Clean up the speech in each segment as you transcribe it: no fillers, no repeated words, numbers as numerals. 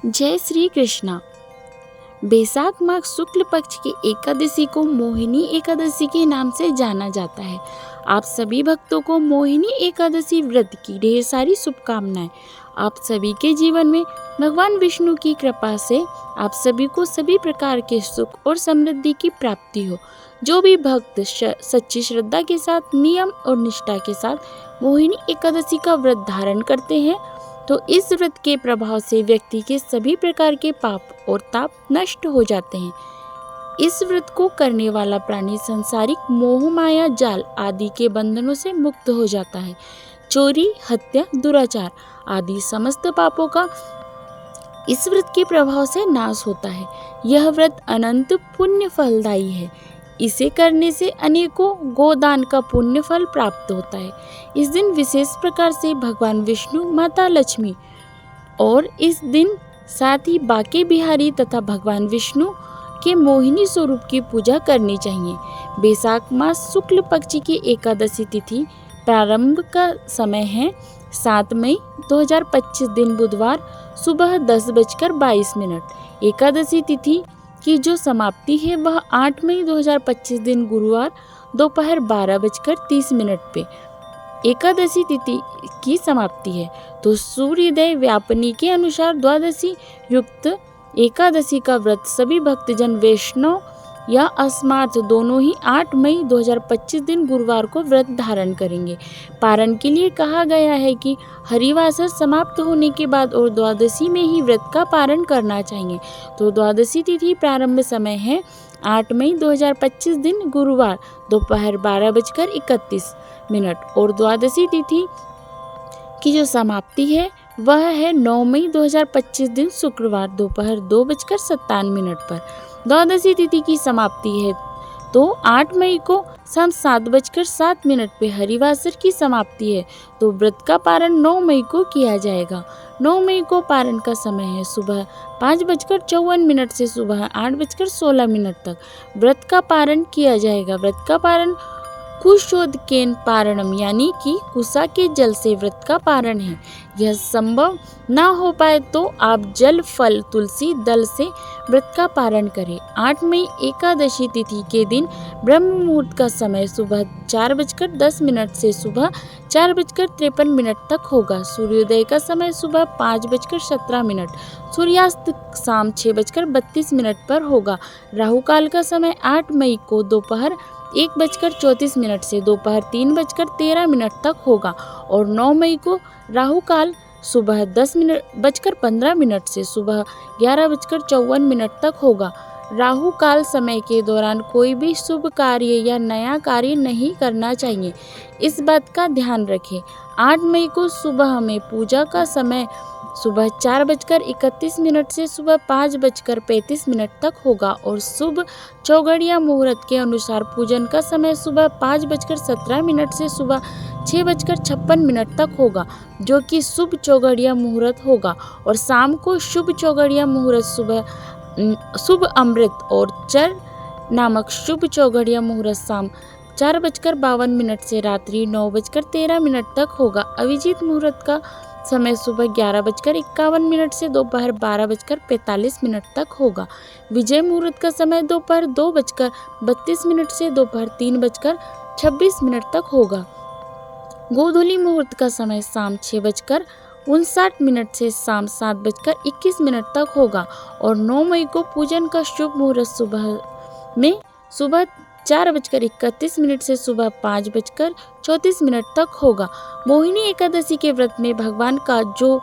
जय श्री कृष्णा। बैसाख माह शुक्ल पक्ष की एकादशी को मोहिनी एकादशी के नाम से जाना जाता है। आप सभी भक्तों को मोहिनी एकादशी व्रत की ढेर सारी शुभकामनाएं। आप सभी के जीवन में भगवान विष्णु की कृपा से आप सभी को सभी प्रकार के सुख और समृद्धि की प्राप्ति हो। जो भी भक्त सच्ची श्रद्धा के साथ नियम और निष्ठा के साथ मोहिनी एकादशी का व्रत धारण करते हैं तो इस व्रत के प्रभाव से व्यक्ति के सभी प्रकार के पाप और ताप नष्ट हो जाते हैं। इस व्रत को करने वाला प्राणी संसारिक मोह माया जाल आदि के बंधनों से मुक्त हो जाता है। चोरी, हत्या, दुराचार आदि समस्त पापों का इस व्रत के प्रभाव से नाश होता है। यह व्रत अनंत पुण्य फलदायी है। इसे करने से अनेकों गोदान का पुण्य फल प्राप्त होता है। इस दिन विशेष प्रकार से भगवान विष्णु, माता लक्ष्मी और इस दिन साथ ही बाके बिहारी तथा भगवान विष्णु के मोहिनी स्वरूप की पूजा करनी चाहिए। बैसाख मास शुक्ल पक्ष की एकादशी तिथि प्रारंभ का समय है 7 मई 2025 दिन बुधवार सुबह 10:22। एकादशी तिथि की जो समाप्ति है वह 8 मई 2025 दिन गुरुवार दोपहर 12:30 पे एकादशी तिथि की समाप्ति है। तो सूर्योदय व्यापनी के अनुसार द्वादशी युक्त एकादशी का व्रत सभी भक्तजन वैष्णव या अस्मार्थ दोनों ही 8 मई 2025 दिन गुरुवार को व्रत धारण करेंगे। पारण के लिए कहा गया है कि हरिवासर समाप्त होने के बाद और द्वादशी में ही व्रत का पारण करना चाहिए। तो द्वादशी तिथि प्रारंभ समय है 8 मई 2025 दिन गुरुवार दोपहर 12:31 और द्वादशी तिथि की जो समाप्ति है वह है 9 मई 2025 दिन शुक्रवार दोपहर 2:57 पर। द्वादशी तिथि की समाप्ति है तो 8 मई को शाम 7:07 पे हरिवासर की समाप्ति है तो व्रत का पारण 9 मई को किया जाएगा। 9 मई को पारण का समय है सुबह 5:54 से सुबह 8:16 तक व्रत का पारण किया जाएगा। व्रत का पारण कुशोदकेन पारणम यानी कि कुशा के जल से व्रत का पारण है। यह संभव ना हो पाए तो आप जल, फल, तुलसी दल से व्रत का पारण करें। 8 मई एकादशी तिथि के दिन ब्रह्म मुहूर्त का समय सुबह 4:10 से सुबह 4:53 तक होगा। सूर्योदय का समय सुबह 5:17। सूर्यास्त शाम 6:32 पर होगा। राहु काल का समय 8 मई को दोपहर 1:34 से दोपहर 3:13 तक होगा और 9 मई को राहु काल सुबह 10:15 से सुबह 11:54 तक होगा। राहु काल समय के दौरान कोई भी शुभ कार्य या नया कार्य नहीं करना चाहिए, इस बात का ध्यान रखें। 8 मई को सुबह में पूजा का समय सुबह 4:31 से सुबह 5:35 तक होगा और शुभ चौघड़िया मुहूर्त के अनुसार पूजन का समय सुबह 5:17 से सुबह 6:56 तक होगा जो कि शुभ चौघड़िया मुहूर्त होगा। और शाम को शुभ चौघड़िया मुहूर्त सुबह शुभ अमृत और चर नामक शुभ चौघड़िया मुहूर्त शाम 4:52 से रात्रि 9:13 तक होगा। अभिजीत मुहूर्त का समय सुबह 11:51 से दोपहर 12:45 तक होगा। विजय मुहूर्त का समय दोपहर 2:32 से दोपहर 3:26 तक होगा। गोधूली मुहूर्त का समय शाम 6:59 से शाम 7:21 तक होगा और 9 मई को पूजन का शुभ मुहूर्त सुबह 4:31 से सुबह 5:34 तक होगा। मोहिनी एकादशी के व्रत में भगवान का जो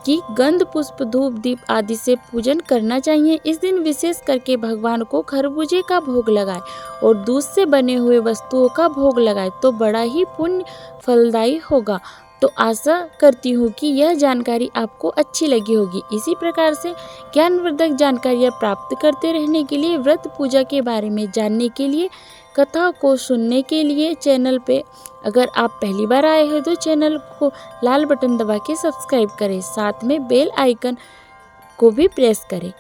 कि गंध, पुष्प, धूप, दीप आदि से पूजन करना चाहिए। इस दिन विशेष करके भगवान को खरबूजे का भोग लगाए और दूध से बने हुए वस्तुओं का भोग लगाए तो बड़ा ही पुण्य फलदायी होगा। तो आशा करती हूँ कि यह जानकारी आपको अच्छी लगी होगी। इसी प्रकार से ज्ञानवर्धक जानकारियाँ प्राप्त करते रहने के लिए, व्रत पूजा के बारे में जानने के लिए, कथा को सुनने के लिए चैनल पे अगर आप पहली बार आए हो तो चैनल को लाल बटन दबा के सब्सक्राइब करें, साथ में बेल आइकन को भी प्रेस करें